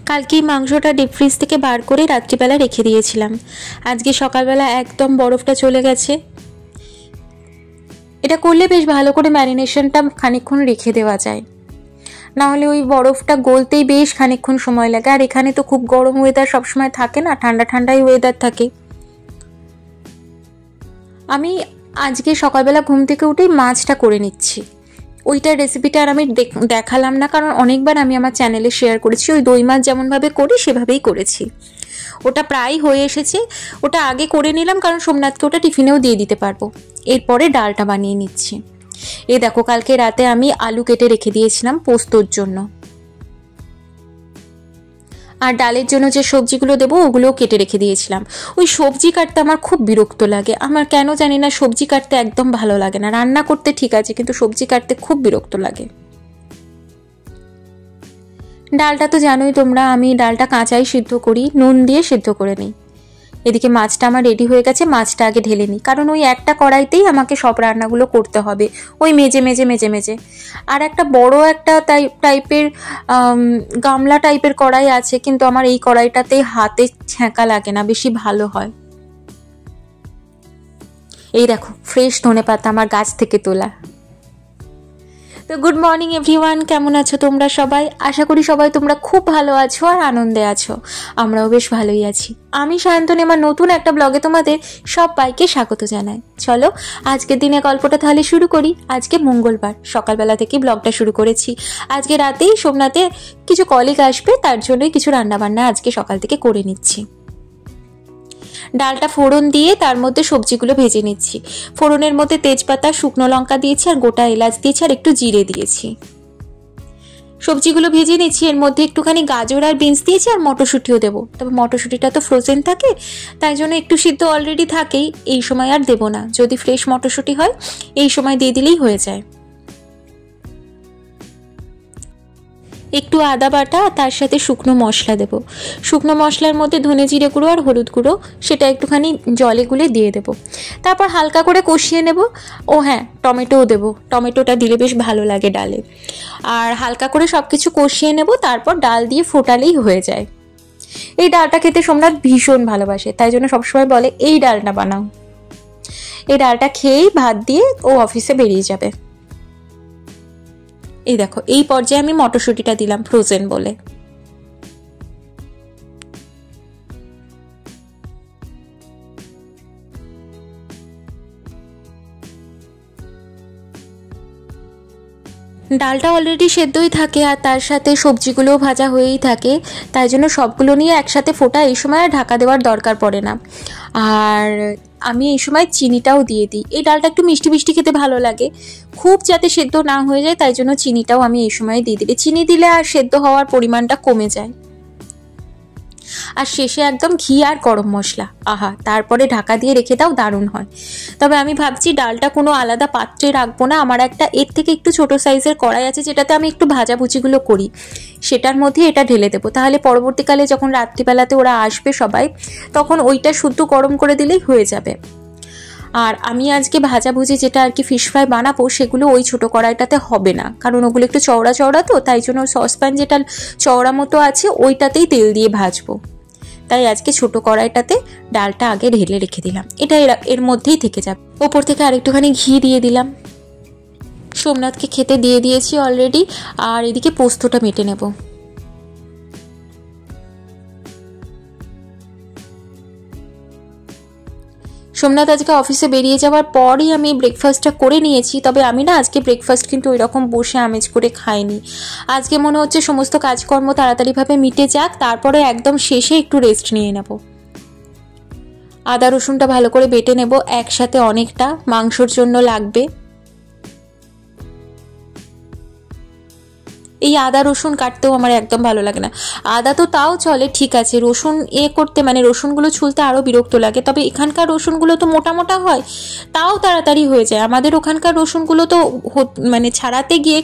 কালকেই মাংসটা deep fridge থেকে বার করে রাত্রিবেলা রেখে দিয়েছিলাম। আজকে সকালবেলা একদম বরফটা চলে গেছে। এটা করলে বেশ ভালো করে ম্যারিনেশনটা খানিকক্ষণ রেখে দেওয়া যায়, নাহলে ওই বরফটা গলতেই বেশ খানিকক্ষণ সময় লাগে। আর এখানে তো খুব গরম ওয়েদার সবসময় থাকে না, ঠান্ডা ঠান্ডাই ওয়েদার থাকে। আমি আজকে সকালবেলা ঘুম থেকে উঠেই মাছটা করে নিচ্ছি। ওইটার রেসিপিটা আর আমি দেখালাম না, কারণ অনেকবার আমি আমার চ্যানেলে শেয়ার করেছি। ওই দই মাছ যেমনভাবে করি সেভাবেই করেছি। ওটা প্রায় হয়ে এসেছে, ওটা আগে করে নিলাম কারণ সোমনাথকে ওটা টিফিনেও দিয়ে দিতে পারবো। এরপরে ডালটা বানিয়ে নিচ্ছি। এই দেখো, কালকে রাতে আমি আলু কেটে রেখে দিয়েছিলাম পোস্তর জন্য, আর ডালের জন্য যে সবজিগুলো দেবো ওগুলোও কেটে রেখে দিয়েছিলাম। ওই সবজি কাটতে আমার খুব বিরক্ত লাগে, আমার কেন জানি না সবজি কাটতে একদম ভালো লাগে না। রান্না করতে ঠিক আছে, কিন্তু সবজি কাটতে খুব বিরক্ত লাগে। ডালটা তো জানোই তোমরা, আমি ডালটা কাঁচাই সিদ্ধ করি, নুন দিয়ে সিদ্ধ করে নিই। এদিকে মাছটা আমার রেডি হয়ে গেছে, মাছটা আগে ঢেলে নিই, কারণ ওই একটা কড়াইতেই আমাকে সব রান্নাগুলো করতে হবে, ওই মেজে মেজে মেজে মেজে। আর একটা বড় একটা টাইপের গামলা টাইপের কড়াই আছে, কিন্তু আমার এই কড়াইটাতে হাতে ছ্যাঁকা লাগে না, বেশি ভালো হয়। এই দেখো, ফ্রেশ ধনেপাতা আমার গাছ থেকে তোলা। তো গুড মর্নিং এভরিওয়ান, কেমন আছো তোমরা সবাই? আশা করি সবাই তোমরা খুব ভালো আছো আর আনন্দে আছো। আমরাও বেশ ভালোই আছি। আমি সায়ন্তনী আমার নতুন একটা ব্লগে তোমাদের সবাইকে স্বাগত জানাই। চলো আজকের দিনে গল্পটা তাহলে শুরু করি। আজকে মঙ্গলবার, সকালবেলা থেকে ব্লগটা শুরু করেছি। আজকে রাতেই সোমনাথে কিছু কলিগ আসবে, তার জন্যই কিছু রান্নাবান্না আজকে সকাল থেকে করে নিচ্ছি। ডালটা ফোড়ন দিয়ে তার মধ্যে সবজিগুলো ভেজে নিচ্ছি। ফোড়নের মধ্যে তেজপাতা, শুকনো লঙ্কা দিয়েছি, আর গোটা এলাচ দিয়েছি, আর একটু জিরে দিয়েছি। সবজিগুলো ভেজে নিচ্ছি, এর মধ্যে একটুখানি গাজর আর বিনস দিয়েছি, আর মটরশুঁটিও দেবো। তবে মটরশুঁটিটা তো ফ্রোজেন থাকে, তাই জন্য একটু সিদ্ধ অলরেডি থাকেই, এই সময় আর দেবো না। যদি ফ্রেশ মটরশুঁটি হয় এই সময় দিয়ে দিলেই হয়ে যায়। একটু আদা বাটা, তার সাথে শুকনো মশলা দেব। শুকনো মশলার মধ্যে ধনে জিরে গুঁড়ো আর হলুদ গুঁড়ো, সেটা একটুখানি জলে গুলে দিয়ে দেব। তারপর হালকা করে কষিয়ে নেব। ও হ্যাঁ, টমেটোও দেবো, টমেটোটা দিলে বেশ ভালো লাগে ডালে। আর হালকা করে সব কিছু কষিয়ে নেব, তারপর ডাল দিয়ে ফোটালেই হয়ে যায়। এই ডালটা খেতে সোমনাথ ভীষণ ভালোবাসে, তাই জন্য সবসময় বলে এই ডালটা বানাও। এই ডালটা খেয়েই ভাত দিয়ে ও অফিসে বেরিয়ে যাবে। এই দেখো, এই পর্যায়ে আমি মটরশুঁটিটা দিলাম ফ্রোজেন বলে। ডালটা অলরেডি সেদ্ধই থাকে, আর তার সাথে সবজিগুলোও ভাজা হয়েই থাকে, তাই জন্য সবগুলো নিয়ে একসাথে ফোটা এই সময় আর ঢাকা দেওয়ার দরকার পড়ে না। আর আমি এই সময় চিনিটাও দিয়ে দিই। এই ডালটা একটু মিষ্টি মিষ্টি খেতে ভালো লাগে, খুব যাতে সেদ্ধ না হয়ে যায়, তাই জন্য চিনিটাও আমি এই সময় দিয়ে দিই। চিনি দিলে আর সেদ্ধ হওয়ার পরিমাণটা কমে যায়। আর শেষে একদম ঘি আর গরম মশলা, আহা, তারপরে ঢাকা দিয়ে রেখে দাও, দারুণ হয়। তবে আমি ভাবছি ডালটা কোনো আলাদা পাত্রে রাখবো না, আমার একটা এর থেকে একটু ছোট সাইজের কড়াই আছে, যেটাতে আমি একটু ভাজাভুজিগুলো করি, সেটার মধ্যে এটা ঢেলে দেবো। তাহলে পরবর্তীকালে যখন রাত্রিবেলাতে ওরা আসবে সবাই, তখন ওইটা শুদ্ধ গরম করে দিলেই হয়ে যাবে। আর আমি আজকে ভাজাভুজি যেটা আর কি ফিশ ফ্রাই বানাবো, সেগুলো ওই ছোটো কড়াইটাতে হবে না, কারণ ওগুলো একটু চওড়া চওড়া, তো তাই জন্য সসপ্যান যেটা চওড়া মতো আছে ওইটাতেই তেল দিয়ে ভাজবো। তাই আজকে ছোট কড়াইটাতে ডালটা আগে ঢেলে রেখে দিলাম, এটা এর মধ্যেই থেকে যাবে। ওপর থেকে আরেকটুখানি ঘি দিয়ে দিলাম। সোমনাথকে খেতে দিয়ে দিয়েছি অলরেডি, আর এদিকে পোস্তটা মেটে নেব। সোমনাথ আজকে অফিসে বেরিয়ে যাওয়ার পরই আমি ব্রেকফাস্টটা করে নিয়েছি। তবে আমি না আজকে ব্রেকফাস্ট কিন্তু ওই রকম বসে আমেজ করে খাইনি। আজকে মনে হচ্ছে সমস্ত কাজকর্ম তাড়াতাড়িভাবে মিটে যাক, তারপরে একদম শেষে একটু রেস্ট নিয়ে নেব। আদা রসুনটা ভালো করে বেটে নেব, একসাথে অনেকটা মাংসর জন্য লাগবে। এই আদা রসুন কাটতেও আমার একদম ভালো লাগে না। আদা তো তাও চলে, ঠিক আছে, রসুন করতে মানে রসুনগুলো ছুলতে আরও বিরক্ত লাগে। তবে এখানকার রসুনগুলো তো মোটা মোটা হয়, তাও তাড়াতাড়ি হয়ে যায়। আমাদের ওখানকার রসুনগুলো তো মানে ছাড়াতে গিয়ে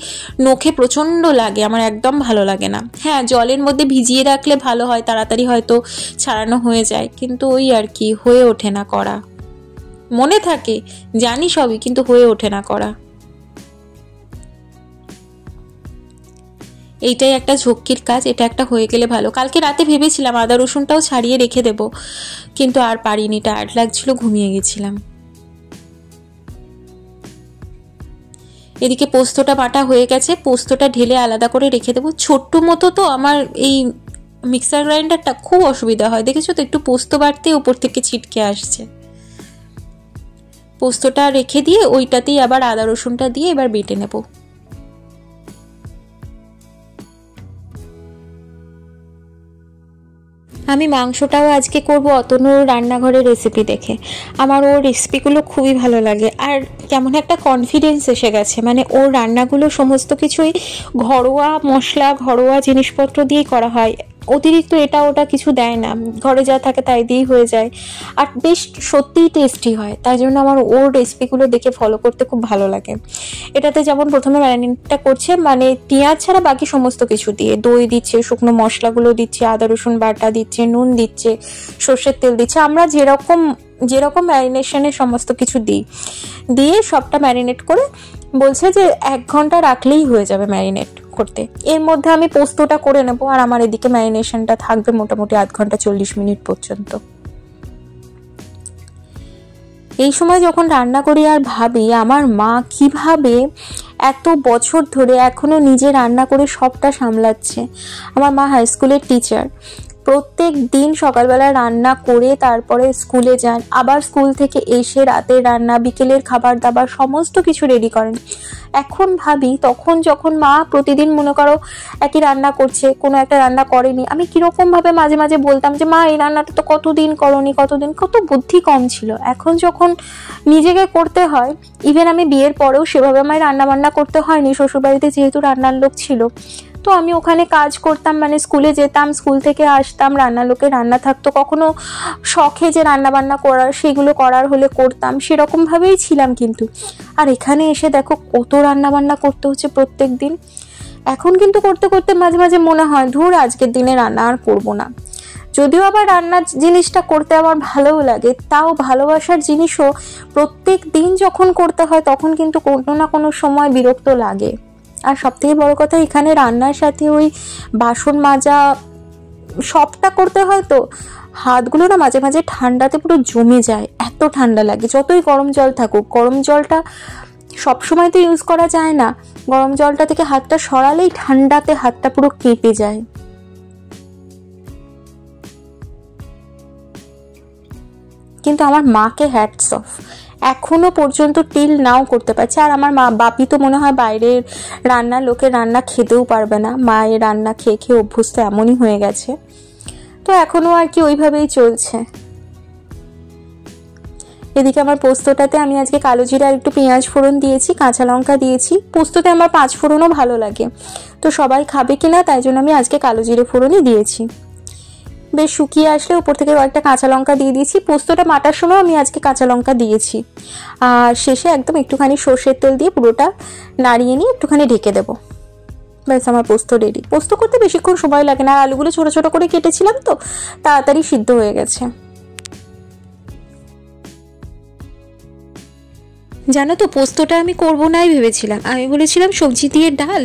নখে প্রচণ্ড লাগে, আমার একদম ভালো লাগে না। হ্যাঁ, জলের মধ্যে ভিজিয়ে রাখলে ভালো হয়, তাড়াতাড়ি হয়তো ছাড়ানো হয়ে যায়, কিন্তু ওই আর কি, হয়ে ওঠে না করা। মনে থাকে, জানি সবই, কিন্তু হয়ে ওঠে না করা। এইটাই একটা ঝক্কির কাজ, এটা একটা হয়ে গেলে ভালো। কালকে রাতে ভেবেছিলাম আদা রসুনটাও ছাড়িয়ে রেখে দেব, কিন্তু আর পারিনি, টায়ার্ড লাগছিল, ঘুমিয়ে গেছিলাম। এদিকে পোস্তটা বাটা হয়ে গেছে, পোস্তটা ঢেলে আলাদা করে রেখে দেবো। ছোট্ট মতো তো আমার এই মিক্সার গ্রাইন্ডারটা, খুব অসুবিধা হয়, দেখেছো তো, একটু পোস্ত বাটতে ওপর থেকে ছিটকে আসছে। পোস্তটা রেখে দিয়ে ওইটাতেই আবার আদা রসুনটা দিয়ে এবার বেটে নেব। আমি মাংসটাও আজকে করব অতনুর রান্নাঘরের রেসিপি দেখে। আমার ওর রেসিপিগুলো খুবই ভালো লাগে, আর কেমন একটা কনফিডেন্স এসে গেছে, মানে ওর রান্নাগুলো সমস্ত কিছুই ঘরোয়া মশলা, ঘরোয়া জিনিসপত্র দিয়েই করা হয়, অতিরিক্ত এটা ওটা কিছু দেয় না, ঘরে যা থাকে তাই দিয়েই হয়ে যায়, আর বেশ সত্যিই টেস্টি হয়। তাই জন্য আমার ওর রেসিপিগুলো দেখে ফলো করতে খুব ভালো লাগে। এটাতে যেমন প্রথমে ম্যারিনেটটা করছে, মানে পেঁয়াজ ছাড়া বাকি সমস্ত কিছু দিয়ে, দই দিচ্ছে, শুকনো মশলাগুলো দিচ্ছে, আদা রসুন বাটা দিচ্ছে, নুন দিচ্ছে, সর্ষের তেল দিচ্ছে, আমরা যেরকম ম্যারিনেশনের সমস্ত কিছু দিয়ে সবটা ম্যারিনেট করে বলছে যে 1 ঘন্টা রাখলেই হয়ে যাবে ম্যারিনেট করতে। এর মধ্যে আমি পোস্তটা করে নেব, আর আমার এদিকে ম্যারিনেশনটা থাকবে মোটামুটি 1 ঘন্টা 40 মিনিট পর্যন্ত। এই সময় যখন রান্না করি আর ভাবি আমার মা কিভাবে এত বছর ধরে এখনো নিজে রান্না করে সবটা সামলাচ্ছে। আমার মা হাই স্কুলের টিচার, প্রত্যেক দিন সকালবেলা রান্না করে তারপরে স্কুলে যান, আবার স্কুল থেকে এসে রাতের রান্না, বিকেলের খাবার দাবার সমস্ত কিছু রেডি করেন। এখন ভাবি তখন যখন মা প্রতিদিন মনে করো একই রান্না করছে, কোনো একটা রান্না করেনি, আমি কিরকম ভাবে মাঝে মাঝে বলতাম যে মা এই রান্নাটা তো কতদিন করনি, কত বুদ্ধি কম ছিল। এখন যখন নিজেকে করতে হয়, ইভেন আমি বিয়ের পরেও সেভাবে আমায় রান্না বান্না করতে হয়নি, শ্বশুরবাড়িতে যেহেতু রান্নার লোক ছিল, তো আমি ওখানে কাজ করতাম, মানে স্কুলে যেতাম, স্কুল থেকে আসতাম, রান্নার লোকের রান্না থাকতো, কখনো শখে যে রান্না বান্না করার সেগুলো করার হলে করতাম, সেরকম ভাবেই ছিলাম। কিন্তু আর এখানে এসে দেখো কত রান্না বান্না করতে হচ্ছে প্রত্যেক দিন। এখন কিন্তু করতে করতে মাঝে মাঝে মনে হয় ধুর আজকের দিনে রান্না আর করবো না। যদিও আবার রান্নার জিনিসটা করতে আমার ভালোও লাগে, তাও ভালোবাসার জিনিসও প্রত্যেক দিন যখন করতে হয় তখন কিন্তু কোনো না কোনো সময় বিরক্ত লাগে। আর সব থেকে বড় কথা, এখানে রান্নার সাথে ওই বাসন মাজা সবটা করতে হয়, তো হাতগুলো না মাঝে মাঝে ঠান্ডাতে পুরো জমে যায়, এত ঠান্ডা লাগে। যতই গরম জল থাকুক, গরম জলটা সবসময় তো ইউজ করা যায় না, গরম জলটা থেকে হাতটা সরালেই ঠান্ডাতে হাতটা পুরো কেঁপে যায়। কিন্তু আমার মাকে হ্যাটস অফ, এখনো পর্যন্ত টিল নাও করতে পারছে। আর আমার বাপি তো মনে হয় বাইরের রান্না, লোকের রান্না খেতেও পারবে না, মায়ের রান্না খেয়ে খেয়ে অভ্যস্ত এমনই হয়ে গেছে, তো এখনো আর কি ওইভাবেই চলছে। এদিকে আমার পোস্তটাতে আমি আজকে কালো জিরা আর একটু পেঁয়াজ ফোড়ন দিয়েছি, কাঁচা লঙ্কা দিয়েছি। পোস্ততে আমার 5 ফোড়নও ভালো লাগে, তো সবাই খাবে কিনা তাই জন্য আমি আজকে কালো জিরে ফোড়নই দিয়েছি। বেশ শুকিয়ে আসলে উপর থেকে কয়েকটা কাঁচা লঙ্কা দিয়ে দিয়েছি। পোস্তটা বাটার সময় আমি আজকে কাঁচা লঙ্কা দিয়েছি, আর শেষে একদম একটুখানি সর্ষের তেল দিয়ে পুরোটা নাড়িয়ে নিয়ে একটুখানি ঢেকে দেবো। ব্যাস আমার পোস্ত রেডি। পোস্ত করতে বেশিক্ষণ সময় লাগে না, আর আলুগুলো ছোট ছোট করে কেটেছিলাম তো তাড়াতাড়ি সিদ্ধ হয়ে গেছে। জানো তো, পোস্তটা আমি করবো নাই ভেবেছিলাম, আমি বলেছিলাম সবজি দিয়ে ডাল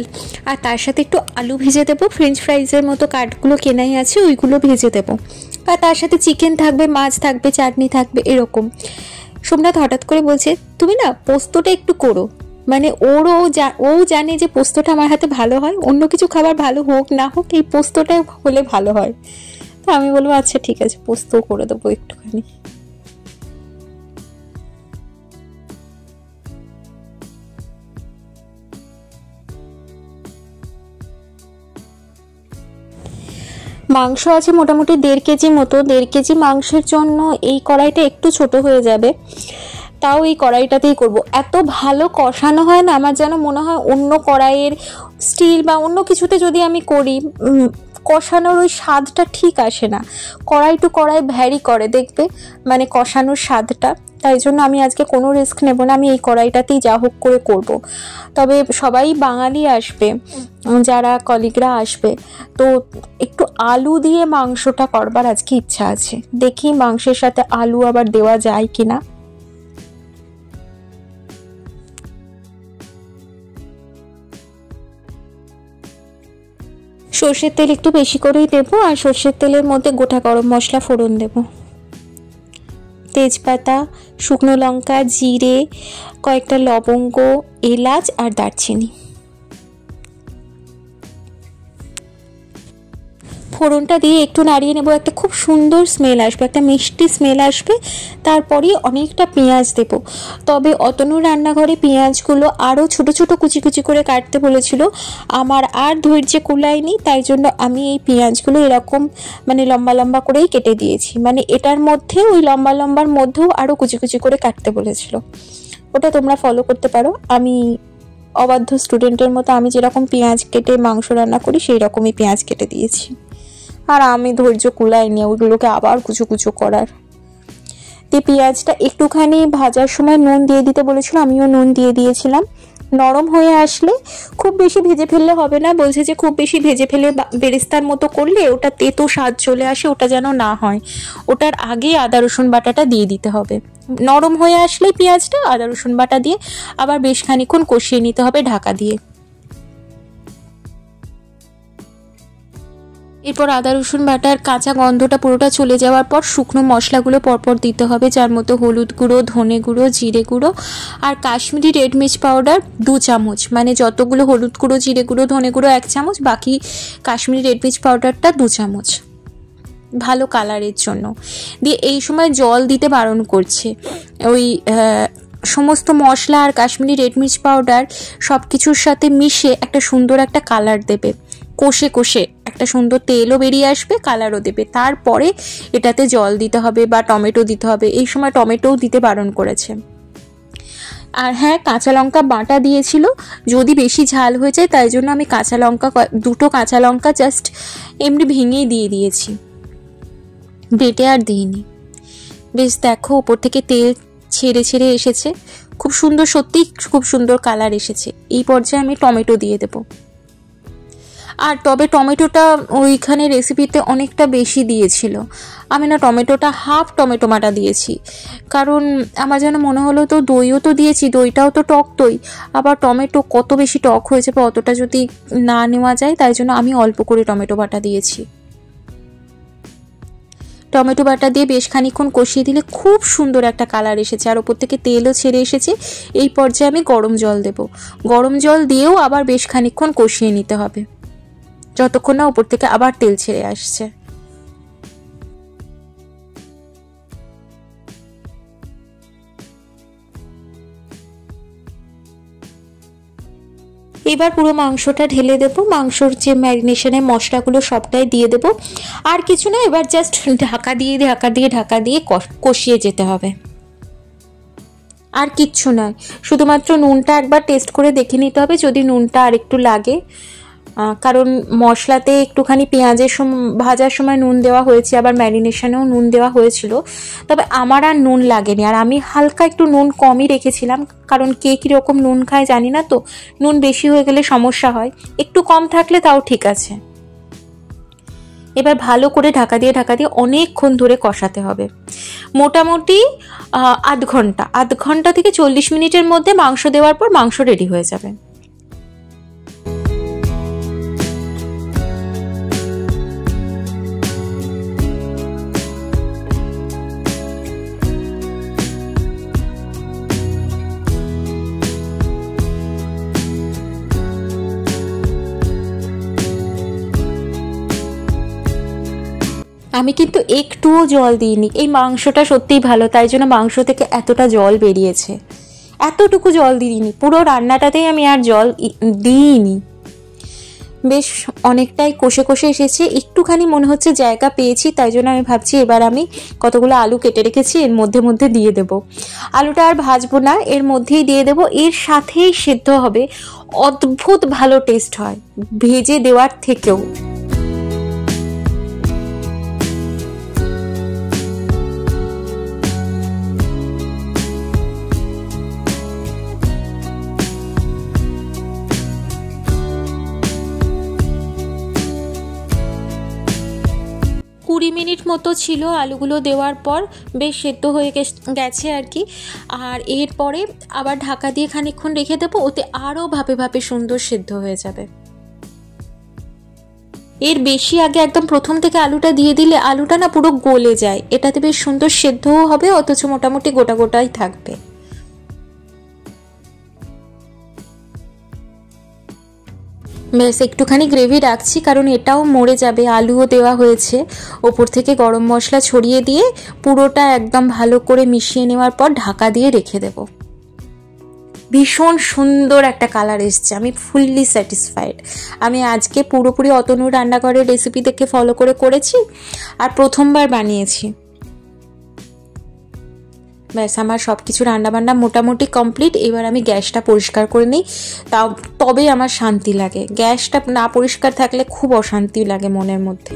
আর তার সাথে একটু আলু ভেজে দেবো, ফ্রেঞ্চ ফ্রাইজের মতো কাঠগুলো কেনাই আছে ওইগুলো ভেজে দেবো, আর তার সাথে চিকেন থাকবে, মাছ থাকবে, চাটনি থাকবে, এরকম। সোমনাথ হঠাৎ করে বলছে তুমি না পোস্তটা একটু করো, মানে ও জানে যে পোস্তটা আমার হাতে ভালো হয়, অন্য কিছু খাবার ভালো হোক না হোক এই পোস্তটা হলে ভালো হয়। তো আমি বলবো আচ্ছা ঠিক আছে, পোস্ত করে দেবো একটুখানি। মাংস আছে মোটামুটি 1.5 কেজি মতো। 1.5 কেজি মাংসের জন্য এই কড়াইটা একটু ছোট হয়ে যাবে, তাও এই কড়াইটাতেই করব। এত ভালো কষানো হয় না, আমার যেন মনে হয় অন্য কড়াইয়ের স্টিল বা অন্য কিছুতে যদি আমি করি কষানোর ওই স্বাদটা ঠিক আসে না, কড়াই টু কড়াই ভ্যারি করে দেখবে, মানে কষানোর স্বাদটা। তাই জন্য আমি আজকে কোনো রিস্ক নেব না, আমি এই কড়াইটাতেই যা হোক করে করব। তবে সবাই বাঙালি আসবে, যারা কলিগরা আসবে, তো একটু আলু দিয়ে মাংসটা করবার আজকে ইচ্ছা আছে, দেখি মাংসের সাথে আলু আবার দেওয়া যায় কিনা। সর্ষের তেল একটু বেশি করেই দেবো, আর সর্ষের তেলের মধ্যে গোটা গরম মশলা ফোড়ন দেব, তেজপাতা, শুকনো লঙ্কা, জিরে, কয়েকটা লবঙ্গ, এলাচ আর দারচিনি। ফোড়নটা দিয়ে একটু নাড়িয়ে নেব, একটা খুব সুন্দর স্মেল আসবে, একটা মিষ্টি স্মেল আসবে। তারপরে অনেকটা পেঁয়াজ দেব। তবে অতনুর রান্নাঘরে পেঁয়াজগুলো আরও ছোট ছোট কুচি কুচি করে কাটতে বলেছিল, আমার আর ধৈর্যে কুলায়নি, তাই জন্য আমি এই পেঁয়াজগুলো এরকম মানে লম্বা লম্বা করেই কেটে দিয়েছি। মানে এটার মধ্যে ওই লম্বা লম্বার মধ্যেও আরও কুচি কুচি করে কাটতে বলেছিল, ওটা তোমরা ফলো করতে পারো। আমি অবাধ্য স্টুডেন্টের মতো আমি যেরকম পেঁয়াজ কেটে মাংস রান্না করি সেই রকমই পেঁয়াজ কেটে দিয়েছি, আর আমি ধৈর্য কুলাইনি ওইগুলোকে আবার কুচো কুচো করার। তো পেঁয়াজটা একটুখানি ভাজার সময় নুন দিয়ে দিতে বলেছিল, আমিও নুন দিয়ে দিয়েছিলাম। নরম হয়ে আসলে, খুব বেশি ভেজে ফেললে হবে না, বলছে যে খুব বেশি ভেজে ফেলে বেরেস্তার মতো করলে ওটা তেতো স্বাদ চলে আসে, ওটা যেন না হয়। ওটার আগে আদা রসুন বাটাটা দিয়ে দিতে হবে। নরম হয়ে আসলে পেঁয়াজটা আদা রসুন বাটা দিয়ে আবার বেশ খানিক্ষণ কষিয়ে নিতে হবে ঢাকা দিয়ে। এরপর আদা রসুন বাটার কাঁচা গন্ধটা পুরোটা চলে যাওয়ার পর শুকনো মশলাগুলো পরপর দিতে হবে, যার মধ্যে হলুদ গুঁড়ো, ধনে গুঁড়ো, জিরে গুঁড়ো আর কাশ্মীরি রেড মির্চ পাউডার 2 চামচ। মানে যতগুলো হলুদ গুঁড়ো, জিরে গুঁড়ো, ধনে গুঁড়ো 1 চামচ, বাকি কাশ্মীরি রেড মির্চ পাউডারটা 2 চামচ, ভালো কালারের জন্য। দিয়ে এই সময় জল দিতে বারণ করছে। ওই সমস্ত মশলা আর কাশ্মীরি রেড মির্চ পাউডার সব কিছুর সাথে মিশে একটা সুন্দর একটা কালার দেবে, কষে কষে একটা সুন্দর তেলও বেরিয়ে আসবে, কালারও দেবে। তারপরে এটাতে জল দিতে হবে বা টমেটো দিতে হবে। এই সময় টমেটোও দিতে বারণ করেছে। আর হ্যাঁ, কাঁচা লঙ্কা বাটা দিয়েছিল, যদি বেশি ঝাল হয়ে যায় তাই জন্য আমি কাঁচা লঙ্কা 2টো কাঁচা লঙ্কা জাস্ট এমনি ভেঙেই দিয়ে দিয়েছি, বেটে আর দিইনি। বেশ দেখো উপর থেকে তেল ছেড়ে ছেড়ে এসেছে, খুব সুন্দর, সত্যিই খুব সুন্দর কালার এসেছে। এই পর্যায়ে আমি টমেটো দিয়ে দেবো। আর তবে টমেটোটা ওইখানে রেসিপিতে অনেকটা বেশি দিয়েছিল, আমি না টমেটোটা হাফ টমেটো বাটা দিয়েছি, কারণ আমার যেন মনে হলো তো দইও তো দিয়েছি, দইটাও তো টক দই, আবার টমেটো কত বেশি টক হয়ে যাবে অতটা যদি না নেওয়া যায়, তাই জন্য আমি অল্প করে টমেটো বাটা দিয়েছি। টমেটো বাটা দিয়ে বেশ খানিক্ষণ কষিয়ে দিলে খুব সুন্দর একটা কালার এসেছে, আর ওপর থেকে তেলও ছেড়ে এসেছে। এই পর্যায়ে আমি গরম জল দেব। গরম জল দিয়েও আবার বেশ খানিক্ষণ কষিয়ে নিতে হবে, যতক্ষণ না উপর থেকে আবার তেল ছেড়ে আসছে। এবার পুরো মাংসটা ঢেলে দেব, মাংসর যে ম্যারিনেশনের মশলাগুলো সবটাই দিয়ে দেব। আর কিছু না, এবার জাস্ট ঢাকা দিয়ে কষিয়ে যেতে হবে, আর কিচ্ছু নয়। শুধুমাত্র নুনটা একবার টেস্ট করে দেখে নিতে হবে যদি নুনটা আর একটু লাগে, কারণ মশলাতে একটুখানি পেঁয়াজের ভাজার সময় নুন দেওয়া হয়েছে, আবার ম্যারিনেশনেও নুন দেওয়া হয়েছিল, তবে আমার আর নুন লাগেনি। আর আমি হালকা একটু নুন কমই রেখেছিলাম, কারণ কে কীরকম নুন খায় জানি না তো, নুন বেশি হয়ে গেলে সমস্যা হয়, একটু কম থাকলে তাও ঠিক আছে। এবার ভালো করে ঢাকা দিয়ে অনেকক্ষণ ধরে কষাতে হবে, মোটামুটি আধ ঘন্টা থেকে 40 মিনিটের মধ্যে মাংস দেওয়ার পর মাংস রেডি হয়ে যাবে। আমি কিন্তু একটুও জল দিইনি, এই মাংসটা সত্যিই ভালো, তাই জন্য মাংস থেকে এতটা জল বেরিয়েছে। এতটুকু জল দিইনি, পুরো রান্নাটাতেই আমি আর জল দিইনি। বেশ অনেকটাই কষে কষে এসেছে, একটুখানি মনে হচ্ছে জায়গা পেয়েছি, তাই জন্য আমি ভাবছি এবার আমি কতগুলো আলু কেটে রেখেছি এর মধ্যে দিয়ে দেব। আলুটা আর ভাজবো না, এর মধ্যেই দিয়ে দেব, এর সাথেই সেদ্ধ হবে, অদ্ভুত ভালো টেস্ট হয় ভেজে দেওয়ার থেকেও। মিনিট মতো ছিল আলুগুলো দেওয়ার পর, বেশ সেদ্ধ হয়ে গেছে আর কি। আর এরপরে আবার ঢাকা দিয়ে খানিকক্ষণ রেখে দেবো, ওতে আরও ভাপে ভাপে সুন্দর সেদ্ধ হয়ে যাবে। এর বেশি আগে একদম প্রথম থেকে আলুটা দিয়ে দিলে আলুটা না পুরো গলে যায়, এটাতে বেশ সুন্দর সেদ্ধও হবে, অথচ মোটামুটি গোটা গোটাই থাকবে। ব্যাস একটুখানি গ্রেভি রাখছি, কারণ এটাও মরে যাবে, আলুও দেওয়া হয়েছে। ওপর থেকে গরম মশলা ছড়িয়ে দিয়ে পুরোটা একদম ভালো করে মিশিয়ে নেওয়ার পর ঢাকা দিয়ে রেখে দেব। ভীষণ সুন্দর একটা কালার এসছে, আমি ফুললি স্যাটিসফাইড। আমি আজকে পুরোপুরি অতনুর রান্নাঘরের রেসিপি থেকে ফলো করে করেছি আর প্রথমবার বানিয়েছি। ব্যাস আমার সব কিছু রান্নাবান্না মোটামুটি কমপ্লিট। এবার আমি গ্যাসটা পরিষ্কার করে নিই, তবেই আমার শান্তি লাগে। গ্যাসটা না পরিষ্কার থাকলে খুব অশান্তি লাগে মনের মধ্যে।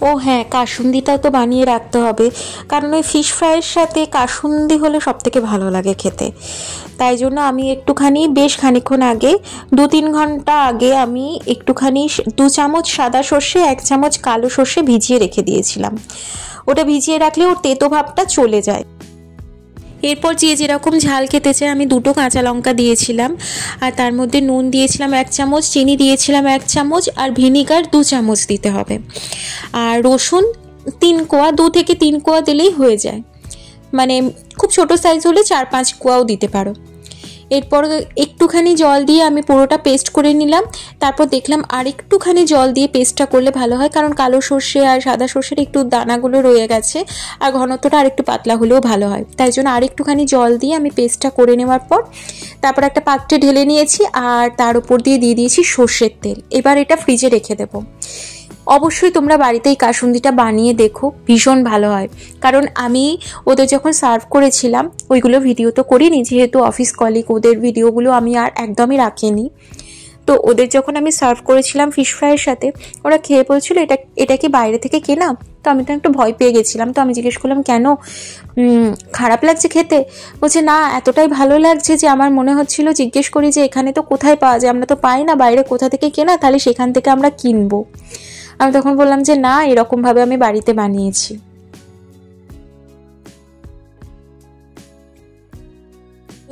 ও হ্যাঁ, কাসুন্দিটাও তো বানিয়ে রাখতে হবে, কারণ ওই ফিশ ফ্রাইয়ের সাথে কাসুন্দি হলে সব থেকে ভালো লাগে খেতে। তাই জন্য আমি একটুখানি বেশ খানিক্ষণ আগে 2-3 ঘন্টা আগে আমি একটুখানি 2 চামচ সাদা সর্ষে 1 চামচ কালো সর্ষে ভিজিয়ে রেখে দিয়েছিলাম। ওটা ভিজিয়ে রাখলে ওর তেতো ভাবটা চলে যায়। এরপর যে যেরকম ঝাল খেতে চায় আমি 2টো কাঁচা লঙ্কা দিয়েছিলাম, আর তার মধ্যে নুন দিয়েছিলাম 1 চামচ, চিনি দিয়েছিলাম 1 চামচ, আর ভিনিগার 2 চামচ দিতে হবে। আর রসুন 3 কোয়া, 2 থেকে 3 কোয়া দিলেই হয়ে যায়, মানে খুব ছোট সাইজ হলে 4-5 কোয়াও দিতে পারো। এরপর একটুখানি জল দিয়ে আমি পুরোটা পেস্ট করে নিলাম। তারপর দেখলাম আর একটুখানি জল দিয়ে পেস্টটা করলে ভালো হয়, কারণ কালো সর্ষে আর সাদা সর্ষের একটু দানাগুলো রয়ে গেছে, আর ঘনত্বটা আর একটু পাতলা হলেও ভালো হয়। তাই জন্য আর একটুখানি জল দিয়ে আমি পেস্টটা করে নেওয়ার পর তারপর একটা পাত্রে ঢেলে নিয়েছি, আর তার উপর দিয়ে দিয়েছি সর্ষের তেল। এবার এটা ফ্রিজে রেখে দেবো। অবশ্যই তোমরা বাড়িতে এই কাসুন্দিটা বানিয়ে দেখো, ভীষণ ভালো হয়। কারণ আমি ওদের যখন সার্ভ করেছিলাম, ওইগুলো ভিডিও তো করিনি, যেহেতু অফিস কলিগ, ওদের ভিডিওগুলো আমি আর একদমই রাখিনি। তো ওদের যখন আমি সার্ভ করেছিলাম ফিশ ফ্রাইয়ের সাথে, ওরা খেয়ে বলছিল এটা কি বাইরে থেকে কেনা? তো আমি তো একটু ভয় পেয়ে গেছিলাম। তো আমি জিজ্ঞেস করলাম, কেন, খারাপ লাগছে খেতে? বলছে না, এতটাই ভালো লাগছে যে আমার মনে হচ্ছিল জিজ্ঞেস করি যে এখানে তো কোথায় পাওয়া যায়, আমরা তো পাই না, বাইরে কোথা থেকে কেনা, তাহলে সেখান থেকে আমরা কিনবো। আমি তখন বললাম যে না, এরকমভাবে আমি বাড়িতে বানিয়েছি।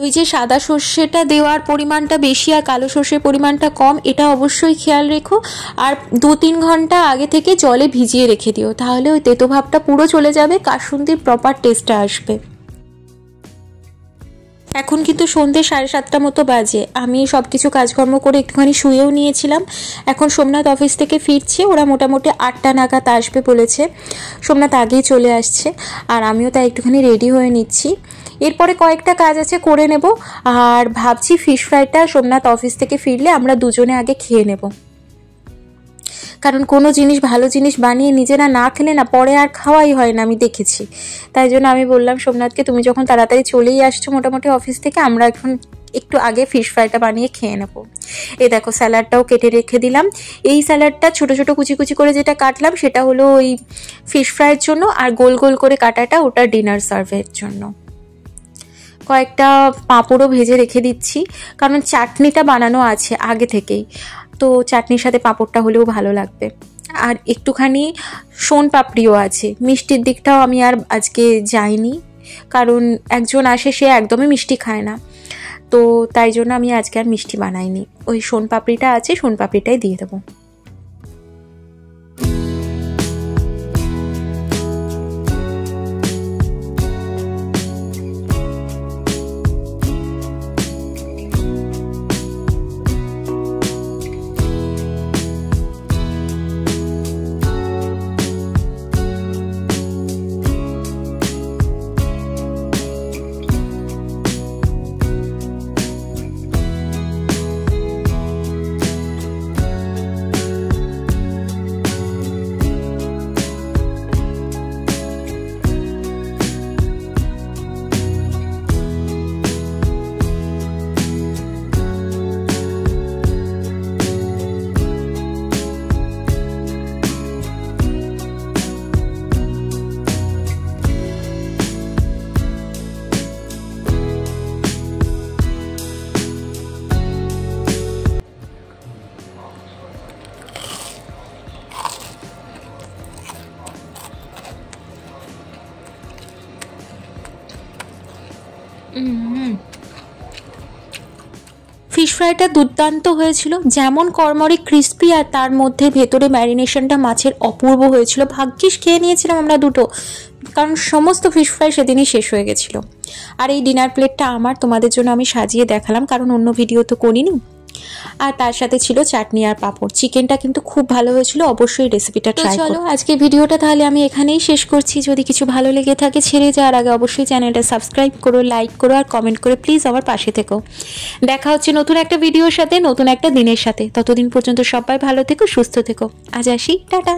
ওই যে সাদা সর্ষেটা দেওয়ার পরিমাণটা বেশি আর কালো সর্ষের পরিমাণটা কম, এটা অবশ্যই খেয়াল রেখো। আর 2-3 ঘন্টা আগে থেকে জলে ভিজিয়ে রেখে দিও, তাহলে ওই তেতো ভাবটা পুরো চলে যাবে, কাসুন্দির প্রপার টেস্টটা আসবে। এখন কিন্তু সন্ধ্যে 7:30 মতো বাজে। আমি সব কিছু কাজকর্ম করে একটুখানি শুয়েও নিয়েছিলাম। এখন সোমনাথ অফিস থেকে ফিরছে, ওরা মোটামুটি 8টা নাগাদ আসবে বলেছে। সোমনাথ আগেই চলে আসছে, আর আমিও তাই একটুখানি রেডি হয়ে নিচ্ছি। এরপরে কয়েকটা কাজ আছে, করে নেব। আর ভাবছি ফিশ ফ্রাইটা সোমনাথ অফিস থেকে ফিরলে আমরা দুজনে আগে খেয়ে নেব, কারণ কোনো জিনিস ভালো জিনিস বানিয়ে নিজেরা না খেলে না পরে আর খাওয়াই হয় না, আমি দেখেছি। তাই জন্য আমি বললাম সোমনাথকে, তুমি যখন তাড়াতাড়ি চলেই আসছো মোটামুটি অফিস থেকে, আমরা এখন একটু আগে ফিশ ফ্রাইটা বানিয়ে খেয়ে নেবো। এই দেখো স্যালাডটাও কেটে রেখে দিলাম। এই স্যালাডটা ছোট ছোট কুচি কুচি করে যেটা কাটলাম সেটা হলো ওই ফিশ ফ্রাইয়ের জন্য, আর গোল গোল করে কাটাটা ওটা ডিনার সার্ভের জন্য। কয়েকটা পাঁপড়ও ভেজে রেখে দিচ্ছি, কারণ চাটনিটা বানানো আছে আগে থেকেই, তো চাটনির সাথে পাঁপড়টা হলেও ভালো লাগবে। আর একটুখানি সোন পাপড়িও আছে। মিষ্টির দিকটাও আমি আর আজকে যাইনি, কারণ একজন আসে, সে একদমই মিষ্টি খায় না, তো তাই জন্য আমি আজকে আর মিষ্টি বানাইনি। ওই সোন পাপড়িটা আছে, সোন পাপড়িটাই দিয়ে দেবো। ফিশ ফ্রাইটা দুর্দান্ত হয়েছিল, যেমন কড়মড়ে ক্রিস্পি আর তার মধ্যে ভেতরে ম্যারিনেশনটা মাছের অপূর্ব হয়েছিল। ভাগ্যিস খেয়ে নিয়েছিলাম আমরা দুটো, কারণ সমস্ত ফিশ ফ্রাই সেদিনই শেষ হয়ে গেছিলো। আর এই ডিনার প্লেটটা আমার, তোমাদের জন্য আমি সাজিয়ে দেখালাম, কারণ অন্য ভিডিও তো করিনি। আর তার সাথে ছিল চাটনি আর পাঁপড়। চিকেনটা কিন্তু খুব ভালো হয়েছিল, অবশ্যই রেসিপিটা ট্রাই করো। আজকে ভিডিওটা তাহলে আমি এখানেই শেষ করছি। যদি কিছু ভালো লেগে থাকে ছেড়ে যাওয়ার আগে অবশ্যই চ্যানেলটা সাবস্ক্রাইব করো, লাইক করো আর কমেন্ট করে প্লিজ আমার পাশে থেকো। দেখা হচ্ছে নতুন একটা ভিডিওর সাথে, নতুন একটা দিনের সাথে। ততদিন পর্যন্ত সবাই ভালো থেকো, সুস্থ থেকো। আজ আসি, টাটা।